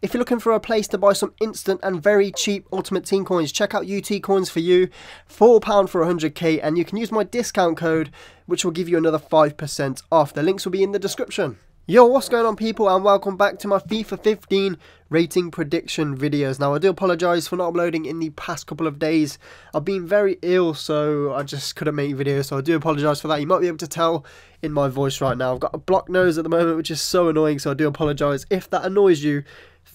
If you're looking for a place to buy some instant and very cheap Ultimate Team coins, check out UT Coins for you, £4 for 100k, and you can use my discount code, which will give you another 5% off. The links will be in the description. Yo, what's going on, people, and welcome back to my FIFA 15 rating prediction videos. Now, I do apologise for not uploading in the past couple of days. I've been very ill, so I just couldn't make videos, so I do apologise for that. You might be able to tell in my voice right now. I've got a blocked nose at the moment, which is so annoying, so I do apologise if that annoys you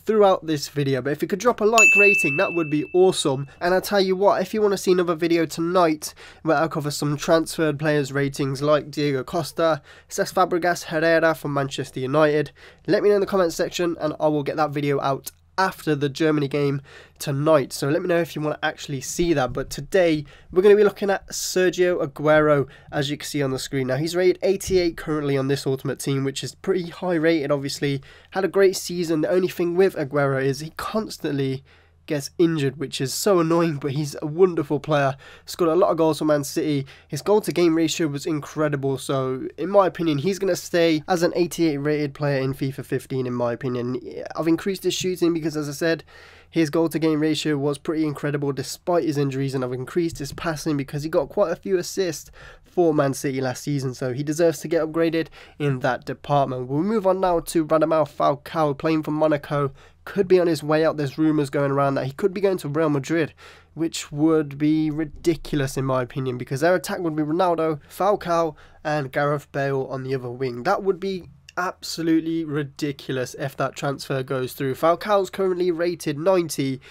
throughout this video. But if you could drop a like rating, that would be awesome. And I'll tell you what, if you want to see another video tonight where I cover some transferred players ratings like Diego Costa, Cesc Fabregas, Herrera from Manchester United, let me know in the comments section and I will get that video out after the Germany game tonight. So let me know if you want to actually see that. But today we're going to be looking at Sergio Aguero, as you can see on the screen. Now, he's rated 88 currently on this Ultimate Team, which is pretty high rated. Obviously had a great season. The only thing with Aguero is he constantly gets injured, which is so annoying, but he's a wonderful player. Scored a lot of goals for Man City. His goal to game ratio was incredible, so in my opinion he's going to stay as an 88 rated player in FIFA 15 in my opinion. I've increased his shooting because, as I said, his goal to game ratio was pretty incredible despite his injuries, and I've increased his passing because he got quite a few assists for Man City last season, so he deserves to get upgraded in that department. We'll move on now to Falcao, playing for Monaco. Could be on his way out. There's rumours going around that he could be going to Real Madrid, which would be ridiculous in my opinion, because their attack would be Ronaldo, Falcao and Gareth Bale on the other wing. That would be absolutely ridiculous if that transfer goes through. Falcao's currently rated 90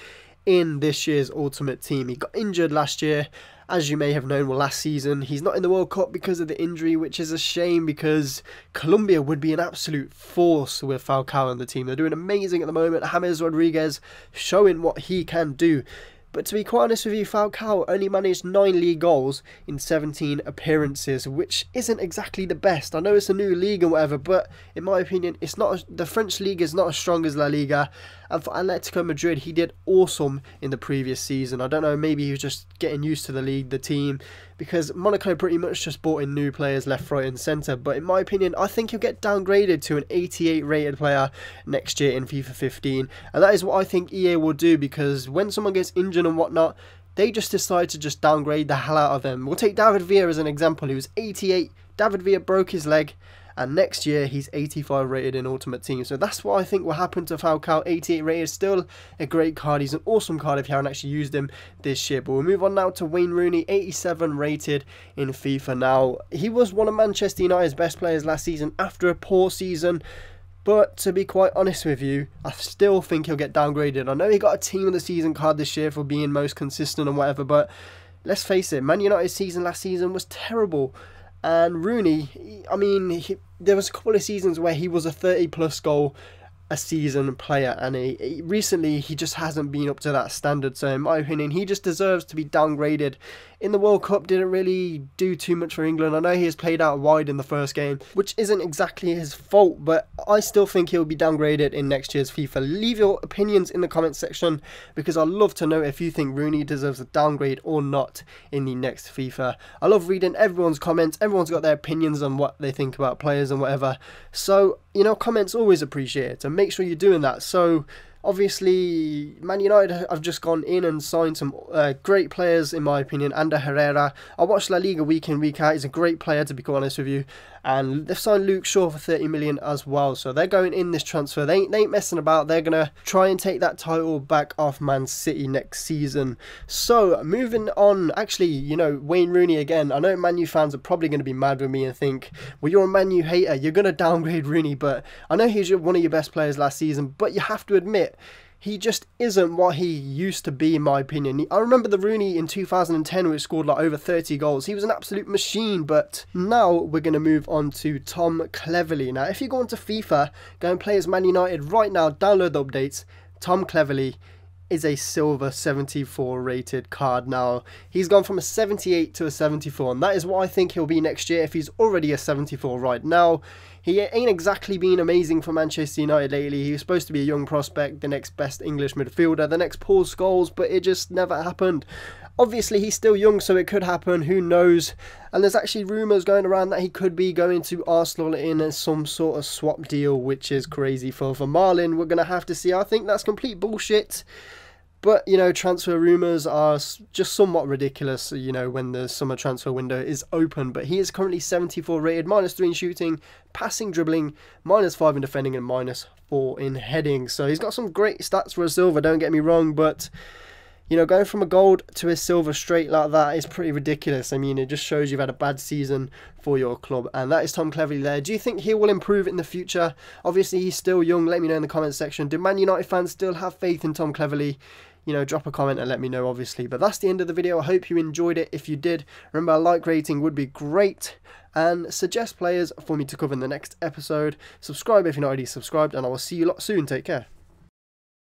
in this year's Ultimate Team. He got injured last year, as you may have known, well, last season. He's not in the World Cup because of the injury, which is a shame because Colombia would be an absolute force with Falcao on the team. They're doing amazing at the moment. James Rodriguez showing what he can do. But to be quite honest with you, Falcao only managed 9 league goals in 17 appearances, which isn't exactly the best. I know it's a new league and whatever, but in my opinion, it's not. The French league is not as strong as La Liga. And for Atletico Madrid, he did awesome in the previous season. I don't know, maybe he was just getting used to the league, the team, because Monaco pretty much just brought in new players left, right and centre. But in my opinion, I think he'll get downgraded to an 88 rated player next year in FIFA 15. And that is what I think EA will do, because when someone gets injured and whatnot, they just decide to just downgrade the hell out of them. We'll take David Villa as an example. He was 88. David Villa broke his leg, and next year he's 85 rated in Ultimate Team. So that's what I think will happen to Falcao. 88 rated, still a great card. He's an awesome card if you haven't actually used him this year. But we'll move on now to Wayne Rooney, 87 rated in FIFA. Now, he was one of Manchester United's best players last season after a poor season. But to be quite honest with you, I still think he'll get downgraded. I know he got a Team of the Season card this year for being most consistent and whatever, but let's face it, Man United's season last season was terrible. And Rooney, I mean, there was a couple of seasons where he was a 30+ goal a season player, and recently he just hasn't been up to that standard. So in my opinion, he just deserves to be downgraded. In the World Cup, didn't really do too much for England. I know he has played out wide in the first game, which isn't exactly his fault, but I still think he'll be downgraded in next year's FIFA. Leave your opinions in the comments section, because I'd love to know if you think Rooney deserves a downgrade or not in the next FIFA. I love reading everyone's comments. Everyone's got their opinions on what they think about players and whatever. So, you know, comments always appreciated, and make sure you're doing that. So obviously, Man United have just gone in and signed some great players, in my opinion. Ander Herrera, I watch La Liga week in, week out. He's a great player, to be quite honest with you. And they've signed Luke Shaw for 30 million as well. So they're going in this transfer. They ain't messing about. They're going to try and take that title back off Man City next season. So moving on, actually, you know, Wayne Rooney again. I know Man U fans are probably going to be mad with me and think, well, you're a Man U hater, you're going to downgrade Rooney. But I know he's one of your best players last season, but you have to admit, he just isn't what he used to be, in my opinion. I remember the Rooney in 2010, which scored like over 30 goals. He was an absolute machine. But now we're going to move on to Tom Cleverley. Now, if you go onto FIFA, go and play as Man United right now, download the updates. Tom Cleverley is a silver 74 rated card now. He's gone from a 78 to a 74, and that is what I think he'll be next year if he's already a 74 right now. He ain't exactly been amazing for Manchester United lately. He was supposed to be a young prospect, the next best English midfielder, the next Paul Scholes, but it just never happened. Obviously, he's still young, so it could happen. Who knows? And there's actually rumours going around that he could be going to Arsenal in some sort of swap deal, which is crazy for Marlin. We're going to have to see. I think that's complete bullshit. But, you know, transfer rumours are just somewhat ridiculous, you know, when the summer transfer window is open. But he is currently 74 rated, -3 in shooting, passing, dribbling, -5 in defending, and -4 in heading. So he's got some great stats for a silver, don't get me wrong. But, you know, going from a gold to a silver straight like that is pretty ridiculous. I mean, it just shows you've had a bad season for your club. And that is Tom Cleverley there. Do you think he will improve in the future? Obviously, he's still young. Let me know in the comments section. Do Man United fans still have faith in Tom Cleverley? You know, drop a comment and let me know, obviously. But that's the end of the video. I hope you enjoyed it. If you did, remember, a like rating would be great. And suggest players for me to cover in the next episode. Subscribe if you're not already subscribed. And I will see you lot soon. Take care.